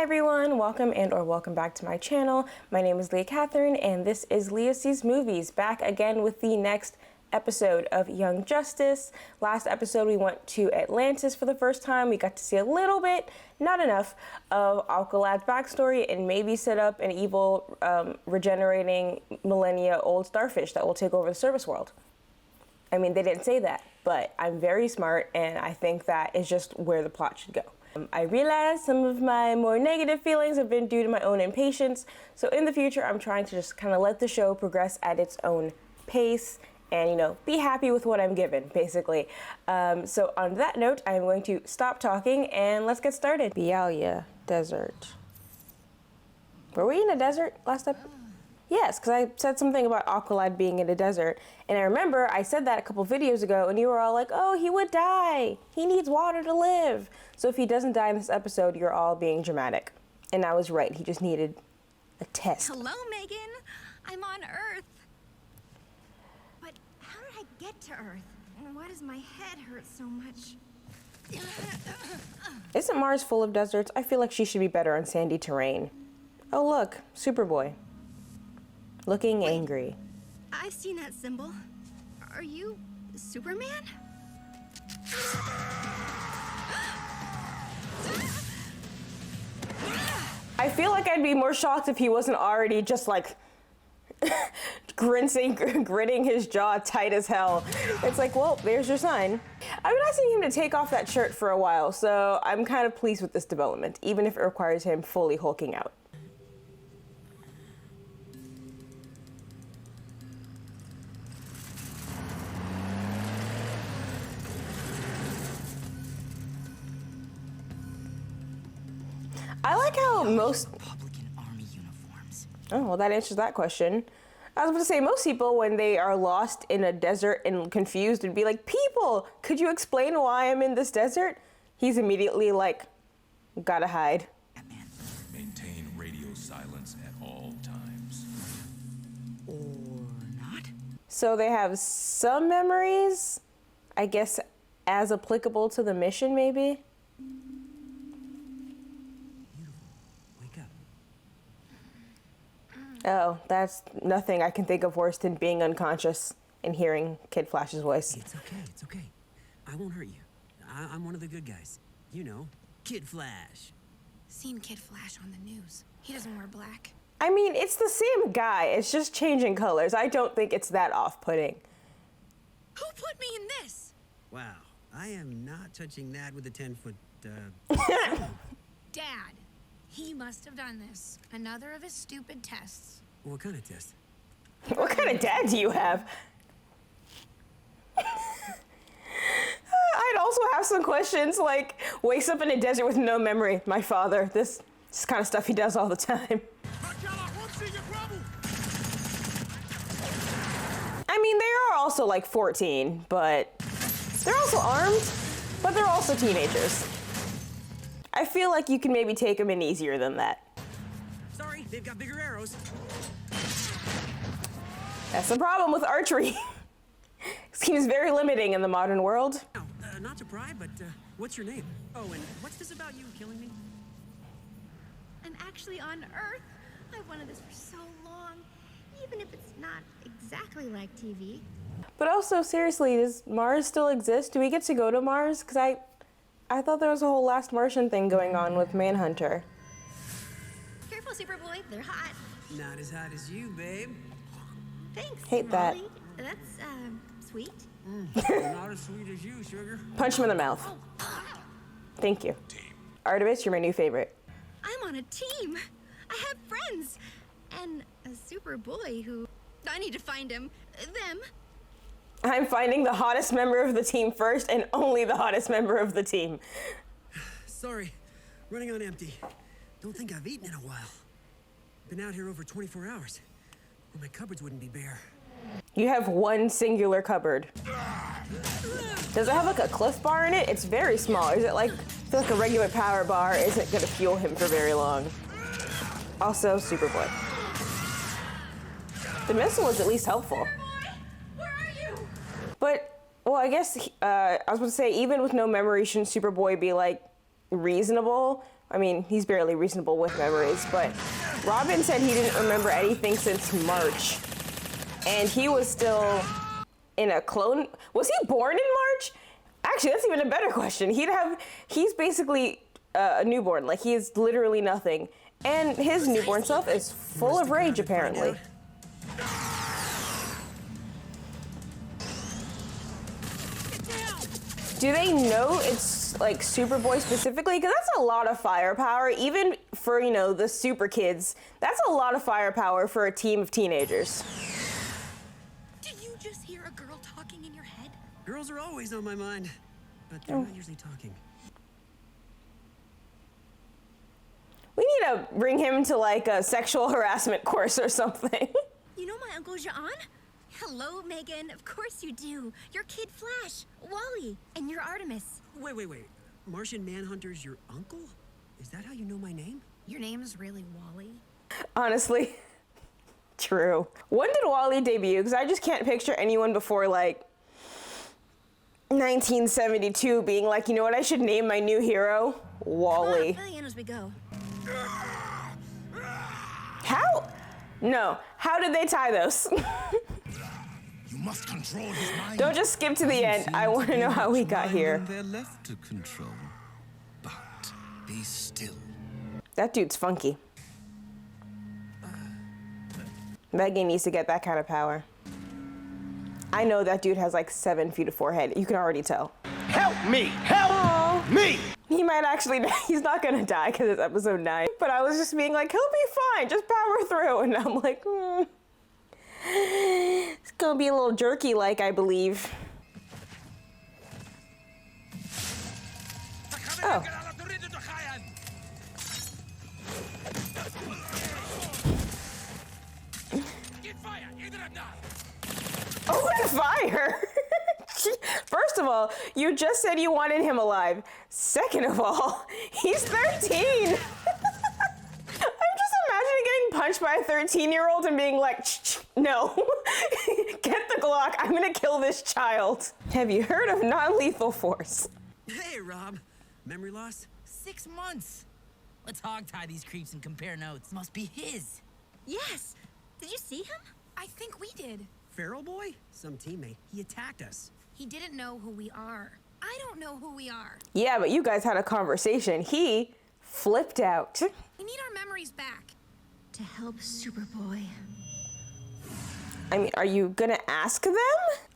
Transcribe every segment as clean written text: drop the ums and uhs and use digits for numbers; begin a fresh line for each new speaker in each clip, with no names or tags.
everyone, welcome or welcome back to my channel. My name is Leah Catherine and this is Leah Sees Movies, back again with the next episode of Young Justice. Last episode we went to Atlantis for the first time. We got to see a little bit, not enough, of Alkalad's backstory and maybe set up an evil, regenerating millennia old starfish that will take over the service world. I mean, they didn't say that, but I'm very smart and I think that is just where the plot should go. I realize some of my more negative feelings have been due to my own impatience, so in the future I'm trying to just kind of let the show progress at its own pace and, you know, be happy with what I'm given, basically. So on that note, I'm going to stop talking and let's get started. Bialya Desert. Were we in a desert last episode? Yes, because I said something about Alkalad being in a desert, and I remember I said that a couple videos ago, and you were all like, oh, he would die. He needs water to live. So if he doesn't die in this episode, you're all being dramatic. And I was right, he just needed a test.
Hello, Megan. I'm on Earth. But how did I get to Earth? And why does my head hurt so much?
Isn't Mars full of deserts? I feel like she should be better on sandy terrain. Oh look, Superboy. Looking angry.
I've seen that symbol. Are you Superman?
I feel like I'd be more shocked if he wasn't already just like gritting his jaw tight as hell. It's like, well, there's your sign. I've been asking him to take off that shirt for a while, so I'm kind of pleased with this development, even if it requires him fully hulking out. I like how most
Republican Army uniforms.
Oh, well, that answers that question. I was about to say, most people, when they are lost in a desert and confused, would be like, people, could you explain why I'm in this desert? He's immediately like, gotta hide.
Batman.
Maintain radio silence at all times.
Or not?
So they have some memories, I guess, as applicable to the mission, maybe?
Wake up.
Oh, that's nothing I can think of worse than being unconscious and hearing Kid Flash's voice.
It's okay, it's okay. I won't hurt you. I'm one of the good guys. You know, Kid Flash.
Seen Kid Flash on the news. He doesn't wear black.
I mean, it's the same guy, it's just changing colors. I don't think it's that off-putting.
Who put me in this?
Wow, I am not touching that with a 10-foot,
Dad. He must have done this. Another of his stupid tests.
What kind of test?
What kind of dad do you have? I'd also have some questions like, wakes up in a desert with no memory. My father, this kind of stuff he does all the time. I mean, they are also like 14, but they're also armed, but they're also teenagers. I feel like you can maybe take them in easier than that.
Sorry, they've got bigger arrows.
That's the problem with archery. Seems very limiting in the modern world.
Now, not to pry, but what's your name? Oh, and what's this about you killing me?
I'm actually on Earth. I've wanted this for so long, even if it's not exactly like TV.
But also, seriously, does Mars still exist? Do we get to go to Mars? Because I thought there was a whole Last Martian thing going on with Manhunter.
Careful, Superboy. They're hot.
Not as hot as you, babe.
Thanks,
Hate that.
Molly. That's, sweet.
Not as sweet as you, sugar.
Punch him in the mouth. Thank you. Artemis, you're my new favorite.
I'm on a team. I have friends. And a Superboy who... I need to find him. Them.
I'm finding the hottest member of the team first and only the hottest member of the team.
Sorry, running on empty. Don't think I've eaten in a while. Been out here over 24 hours. Or my cupboards wouldn't be bare.
You have one singular cupboard. Does it have like a Cliff Bar in it? It's very small. Is it like, I feel like a regular power bar isn't gonna fuel him for very long. Also, Superboy. The missile is at least helpful.
Superboy, where are you?
But, well, I guess, I was going to say, even with no memory, shouldn't Superboy be, like, reasonable? I mean, he's barely reasonable with memories, but Robin said he didn't remember anything since March. And he was still in a clone. Was he born in March? Actually, that's even a better question. He's basically a newborn. Like, he is literally nothing. And his newborn self is full of rage, apparently. Do they know it's like Superboy specifically? Because that's a lot of firepower, even for, you know, the super kids. That's a lot of firepower for a team of teenagers.
Did you just hear a girl talking in your head?
Girls are always on my mind, but they're not usually talking.
We need to bring him to like a sexual harassment course or something.
You know my Uncle Ja'an? Hello, Megan. Of course you do. You're Kid Flash, Wally, and you're Artemis.
Wait. Martian Manhunter's your uncle? Is that how you know my name?
Your name's really Wally?
Honestly, true. When did Wally debut? Because I just can't picture anyone before like 1972 being like, you know what, I should name my new hero Wally.
Come on, Villainous we go.
How? No. How did they tie those?
You must control his mind.
Don't just skip to the end. I want to know how we got here.
They're left to control. But be still.
That dude's funky. Megan needs to get that kind of power. I know that dude has like 7 feet of forehead. You can already tell.
Help me! Help me!
He might actually die. He's not gonna die because it's episode 9. But I was just being like, he'll be fine. Just power through. And I'm like, it's gonna be a little jerky like, I believe. Oh. Open fire! First of all, you just said you wanted him alive. Second of all, he's 13! I'm just imagining getting punched by a 13-year-old and being like, no, get the Glock, I'm gonna kill this child. Have you heard of non-lethal force?
Hey, Rob. Memory loss?
6 months. Let's hogtie these creeps and compare notes. Must be his.
Yes. Did you see him? I think we did.
Feral Boy? Some teammate. He attacked us.
He didn't know who we are. I don't know who we are.
Yeah, but you guys had a conversation. He flipped out.
We need our memories back. To help Superboy.
I mean, are you gonna ask them?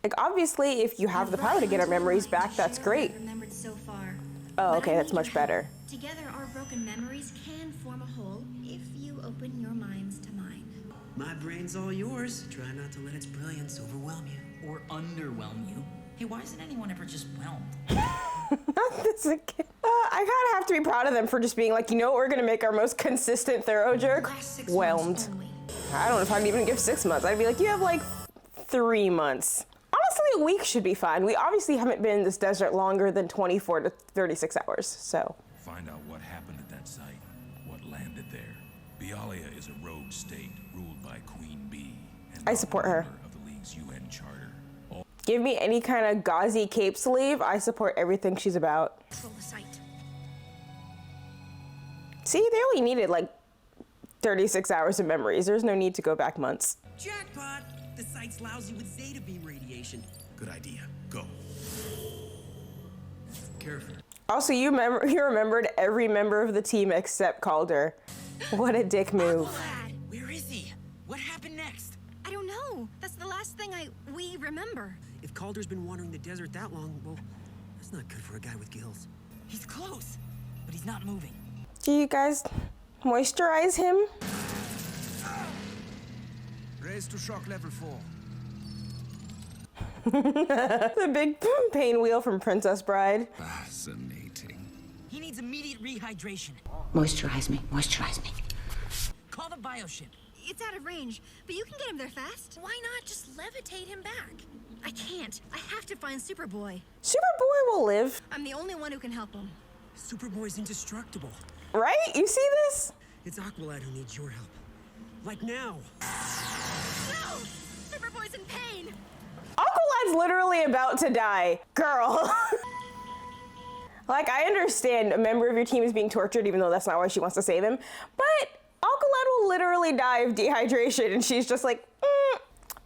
Like, obviously, if you have the power to get our memories back, that's great.
Remembered so far.
Oh,
But
okay,
I
that's
need
much
your
better.
help. Together, our broken memories can form a whole if you open your minds to mine.
My brain's all yours. Try not to let its brilliance overwhelm you.
Or underwhelm you. Hey, why isn't anyone ever just whelmed?
Not this again. I kind of have to be proud of them for just being like, you know what, we're gonna make our most consistent thorough jerk?
Last 6
Whelmed.
months only.
I don't know if I'd even give 6 months. I'd be like, you have like 3 months. Honestly, a week should be fine. We obviously haven't been in this desert longer than 24 to 36 hours, so.
Find out what happened at that site, what landed there. Bialia is a rogue state ruled by Queen Bee. And
I
not
support
a
her.
member of the League's UN charter.
Give me any kind of gauzy cape sleeve. I support everything she's about.
Control the site.
See, they only needed like 36 hours of memories. There's no need to go back months.
Jackpot! The site's lousy with zeta beam radiation.
Good idea. Go.
Careful.
Also, you remembered every member of the team except Calder. What a dick move.
Lad,
Where is he? What happened next?
I don't know. That's the last thing we remember.
If Calder's been wandering the desert that long, well, that's not good for a guy with gills.
He's close, but he's not moving.
Do you guys moisturize him?
Raise to shock level 4.
The big pain wheel from Princess Bride.
Fascinating.
He needs immediate rehydration.
Moisturize me, moisturize me.
Call the bioship.
It's out of range, but you can get him there fast. Why not just levitate him back? I can't. I have to find Superboy.
Superboy will live,
I'm the only one who can help him.
Superboy's indestructible.
right? You see this?
It's Aqualad who needs your help. Like now.
No! Superboy's in pain!
Aqualad's literally about to die. Girl. Like, I understand a member of your team is being tortured, even though that's not why she wants to save him. But Aqualad will literally die of dehydration, and she's just like,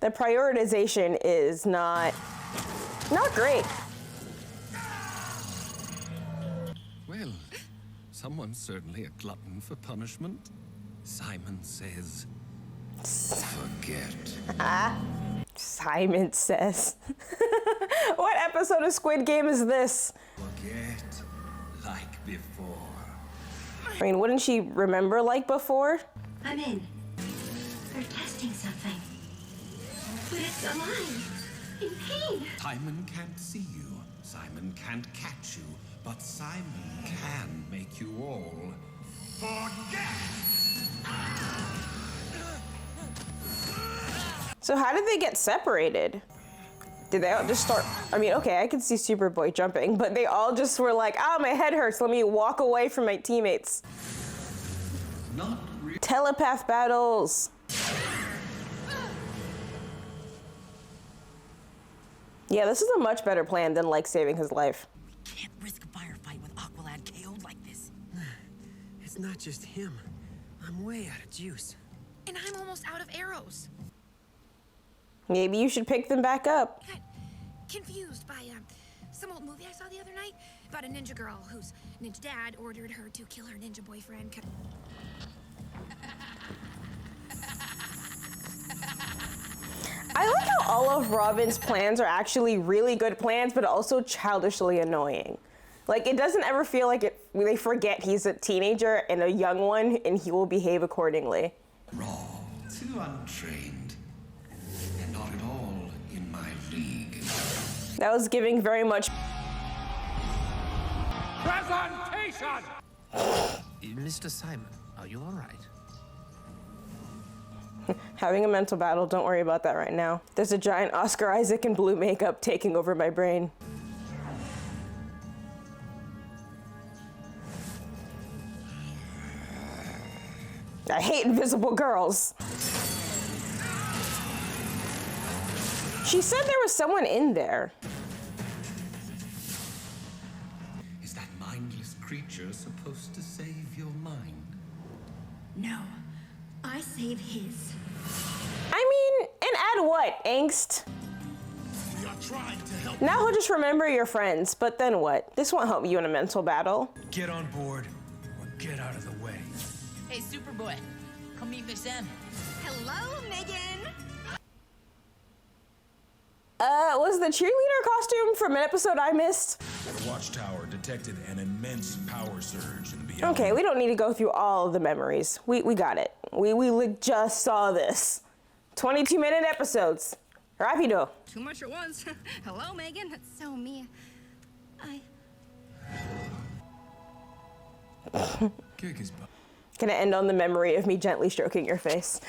The prioritization is not great.
Well, someone's certainly a glutton for punishment. Simon says, forget.
Simon says. What episode of Squid Game is this?
Forget like before.
I mean, wouldn't she remember like before?
I'm in. They're testing something. But it's alive. In pain.
Simon can't see you. Simon can't catch you. But Simon can make you all forget.
So how did they get separated? Did they all just start? I mean, okay, I could see Superboy jumping, but they all just were like, my head hurts. Let me walk away from my teammates.
Not really.
Telepath battles. Yeah, this is a much better plan than like saving his life.
We can't risk a firefight with Aqualad KO'd like this.
It's not just him. I'm way out of juice.
And I'm almost out of arrows.
Maybe you should pick them back up.
I got confused by some old movie I saw the other night about a ninja girl whose ninja dad ordered her to kill her ninja boyfriend.
I like how all of Robin's plans are actually really good plans, but also childishly annoying. Like, it doesn't ever feel like they forget he's a teenager and a young one, and he will behave accordingly.
Raw, too untrained, and not at all in my league.
That was giving very much.
Presentation!
Mr. Simon, are you all right?
Having a mental battle, don't worry about that right now. There's a giant Oscar Isaac in blue makeup taking over my brain. I hate invisible girls. She said there was someone in there.
Is that mindless creature supposed to save your mind?
No, I save his.
I mean, and add what? Angst?
We are trying to help.
Now he'll just remember your friends, but then what? This won't help you in a mental battle.
Get on board or get out of the way.
Hey, Superboy, come meet Miss M.
Hello, Megan.
Was the cheerleader costume from an episode I missed?
The watchtower detected an immense power surge in the
Okay, we don't need to go through all of the memories. We got it. We just saw this. 22-minute episodes. Rapido.
Too much at once. Hello, Megan. That's so me.
Kick his butt.
Gonna end on the memory of me gently stroking your face.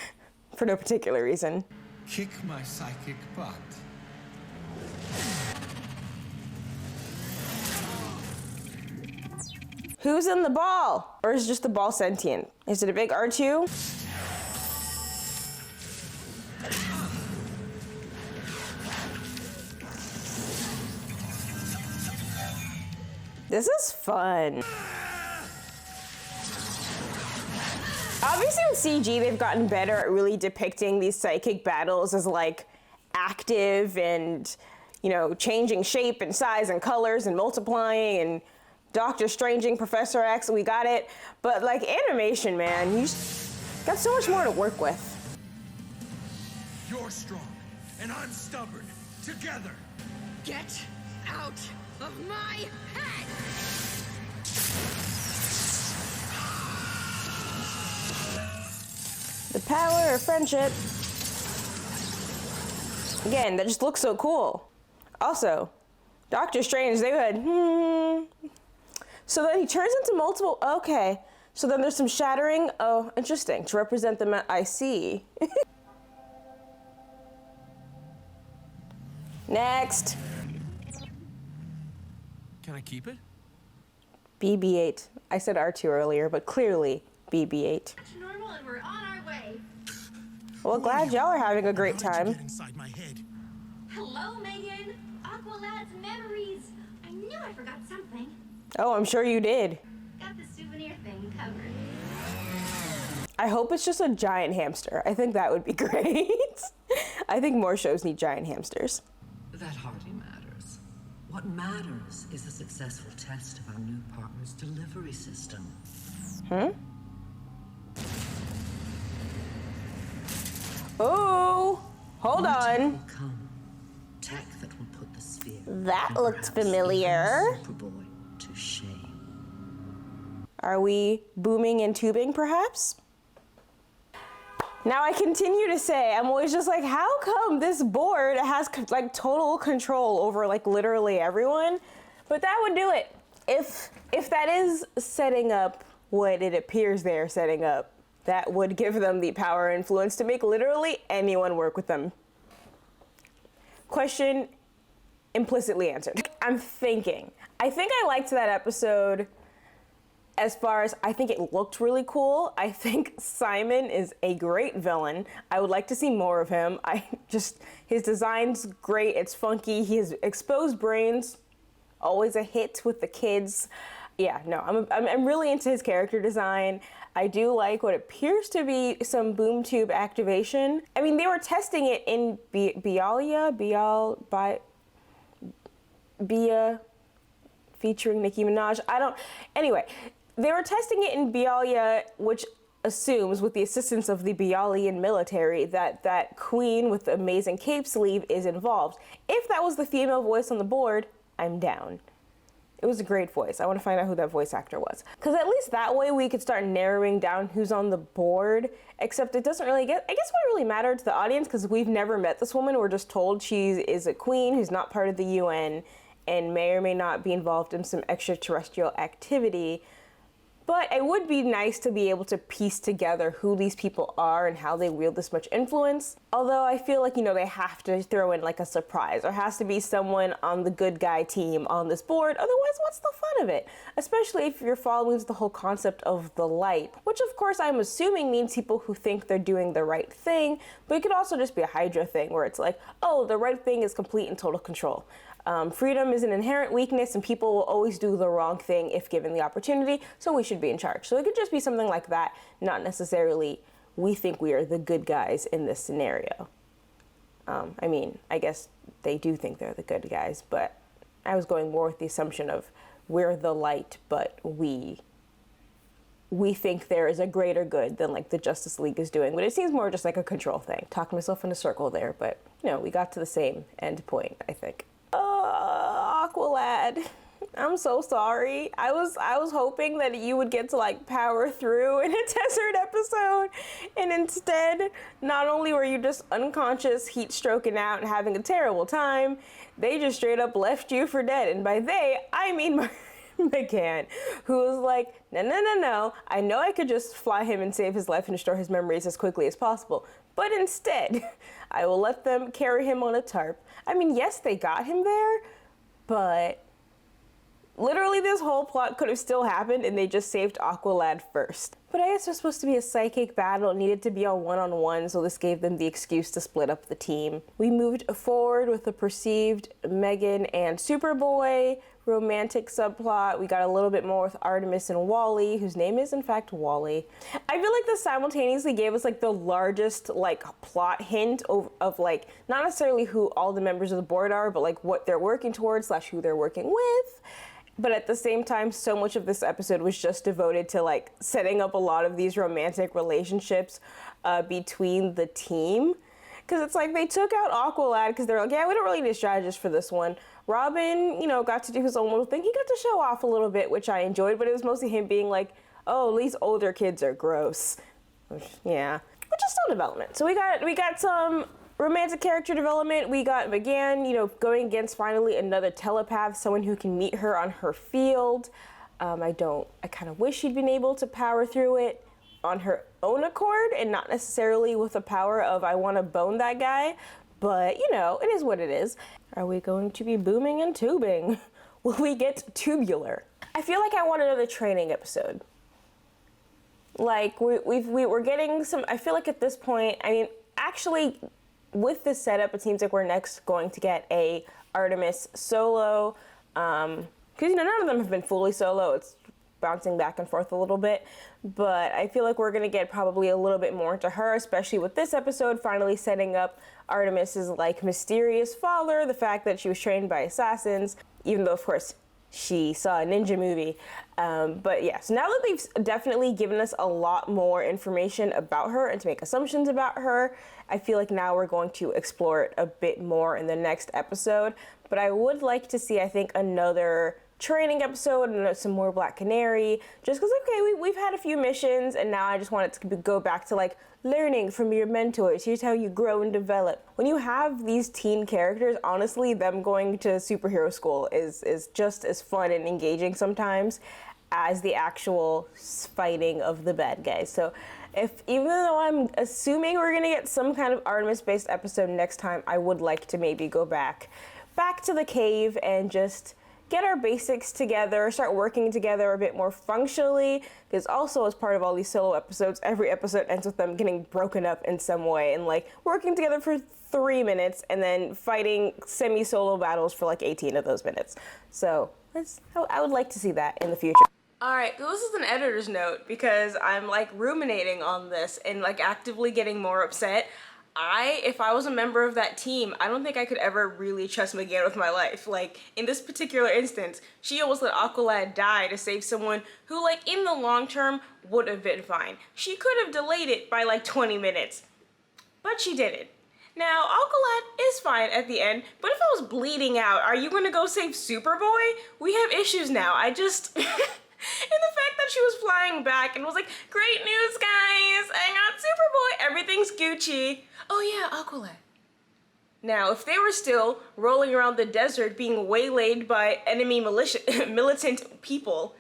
For no particular reason.
Kick my psychic butt.
Who's in the ball? Or is just the ball sentient? Is it a big R2? This is fun. Obviously with CG, they've gotten better at really depicting these psychic battles as like active and, you know, changing shape and size and colors and multiplying and Doctor Stranging Professor X, we got it. But like animation, man, you got so much more to work with.
You're strong, and I'm stubborn. Together.
Get out of my head.
The power of friendship. Again, that just looks so cool. Also, Doctor Strange, they had, So then he turns into multiple, okay. So then there's some shattering, oh, interesting, to represent the, I see. Next.
Can I keep it?
BB-8. I said R2 earlier, but clearly BB-8.
It's normal and we're on our way.
Well, glad y'all are having a great
How'd you
time.
get inside my head.
Hello, Megan. Aqualad's memories. I knew I forgot something.
Oh, I'm sure you did.
Got the souvenir thing covered.
I hope it's just a giant hamster. I think that would be great. I think more shows need giant hamsters.
That hardly matters. What matters is the successful test of our new partner's delivery system.
Oh, hold
What
on.
will come? Tech that will put the sphere.
That
and
looks
perhaps
familiar.
even Superboy to shame.
Are we booming and tubing, perhaps? Now I continue to say, I'm always just like, how come this board has like total control over like literally everyone? But that would do it. If that is setting up what it appears they're setting up, that would give them the power and influence to make literally anyone work with them. Question implicitly answered. I'm thinking. I think I liked that episode as far as I think it looked really cool. I think Simon is a great villain. I would like to see more of him. His design's great. It's funky. He has exposed brains, always a hit with the kids. Yeah, no, I'm really into his character design. I do like what appears to be some boom tube activation. I mean, they were testing it in Bia featuring Nicki Minaj. Anyway, they were testing it in Bialia, which assumes, with the assistance of the Bialian military, that queen with the amazing cape sleeve is involved. If that was the female voice on the board, I'm down. It was a great voice. I want to find out who that voice actor was. Because at least that way we could start narrowing down who's on the board, except it doesn't really get, I guess what really mattered to the audience, because we've never met this woman, we're just told she is a queen who's not part of the UN and may or may not be involved in some extraterrestrial activity. But it would be nice to be able to piece together who these people are and how they wield this much influence. Although I feel like, they have to throw in like a surprise. There has to be someone on the good guy team on this board. Otherwise, what's the fun of it? Especially if you're following the whole concept of the light, which of course I'm assuming means people who think they're doing the right thing. But it could also just be a Hydra thing where it's like, oh, the right thing is complete and total control. Freedom is an inherent weakness and people will always do the wrong thing if given the opportunity, so we should be in charge. So it could just be something like that, not necessarily we think we are the good guys in this scenario. I mean, I guess they do think they're the good guys, but I was going more with the assumption of we're the light, but we think there is a greater good than like the Justice League is doing. But it seems more just like a control thing. Talked myself in a circle there, but we got to the same end point, I think. Aqualad, I'm so sorry. I was hoping that you would get to like power through in a desert episode, and instead, not only were you just unconscious, heat stroking out and having a terrible time, they just straight up left you for dead. And by they, I mean McCann, who was like, no, I know I could just fly him and save his life and restore his memories as quickly as possible, but instead, I will let them carry him on a tarp. I mean, yes, they got him there, but literally this whole plot could have still happened and they just saved Aqualad first. But I guess there's supposed to be a psychic battle. It needed to be a one-on-one, so this gave them the excuse to split up the team. We moved forward with the perceived Megan and Superboy romantic subplot. We got a little bit more with Artemis and Wally, whose name is in fact Wally. I feel like this simultaneously gave us like the largest like plot hint of like not necessarily who all the members of the board are, but like what they're working towards / who they're working with. But at the same time, so much of this episode was just devoted to like setting up a lot of these romantic relationships between the team. Because it's like they took out Aqualad because they're like, yeah, we don't really need a strategist for this one. Robin, got to do his own little thing. He got to show off a little bit, which I enjoyed, but it was mostly him being like, oh, these older kids are gross. Yeah, which is still development. So we got some romantic character development. We got McGann, going against finally another telepath, someone who can meet her on her field. I kind of wish she'd been able to power through it on her own accord and not necessarily with the power of I want to bone that guy. But, it is what it is. Are we going to be booming and tubing? Will we get tubular? I feel like I want another training episode. Like, we're getting some, I feel like at this point, actually, with this setup, it seems like we're next going to get a Artemis solo because, you know, none of them have been fully solo. It's bouncing back and forth a little bit, but I feel like we're going to get probably a little bit more into her, especially with this episode finally setting up Artemis's, like, mysterious father, the fact that she was trained by assassins, even though, of course, she saw a ninja movie. But yeah, so now that they've definitely given us a lot more information about her and to make assumptions about her, I feel like now we're going to explore it a bit more in the next episode. But I would like to see, I think, another training episode and some more Black Canary, just because, okay, we've had a few missions, and now I just want it to go back to, like, learning from your mentors. Here's how you grow and develop. When you have these teen characters, honestly, them going to superhero school is just as fun and engaging sometimes as the actual fighting of the bad guys. So even though I'm assuming we're gonna get some kind of Artemis-based episode next time, I would like to maybe go back to the cave and just get our basics together, start working together a bit more functionally, because also as part of all these solo episodes, every episode ends with them getting broken up in some way and, like, working together for 3 minutes and then fighting semi-solo battles for like 18 of those minutes. So I would like to see that in the future. Alright, this is an editor's note because I'm, like, ruminating on this and, like, actively getting more upset. If I was a member of that team, I don't think I could ever really trust McGann with my life. Like, in this particular instance, she almost let Aqualad die to save someone who, like, in the long term would have been fine. She could have delayed it by, like, 20 minutes, but she didn't. Now, Aqualad is fine at the end, but if I was bleeding out, are you gonna go save Superboy? We have issues now. I just... And the fact that she was flying back and was like, great news, guys, I got Superboy, everything's Gucci. Oh yeah, Aqualad. Now, if they were still rolling around the desert being waylaid by enemy militant people,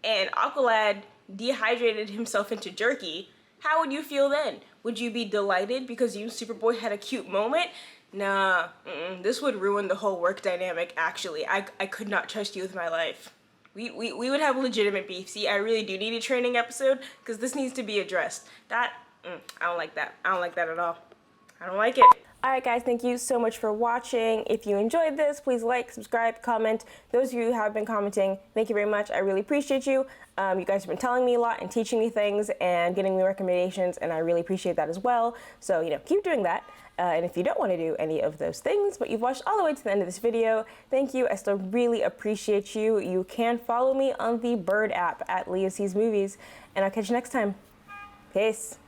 and Aqualad dehydrated himself into jerky, how would you feel then? Would you be delighted because you and Superboy had a cute moment? Nah, this would ruin the whole work dynamic, actually. I could not trust you with my life. We would have legitimate beef. See, I really do need a training episode because this needs to be addressed. I don't like that. I don't like that at all. I don't like it. Alright guys, thank you so much for watching. If you enjoyed this, please like, subscribe, comment. Those of you who have been commenting, thank you very much. I really appreciate you. You guys have been telling me a lot and teaching me things and getting me recommendations, and I really appreciate that as well. So, you know, keep doing that. And if you don't want to do any of those things, but you've watched all the way to the end of this video, thank you. I still really appreciate you. You can follow me on the Bird app at Leah Sees Movies, and I'll catch you next time. Peace.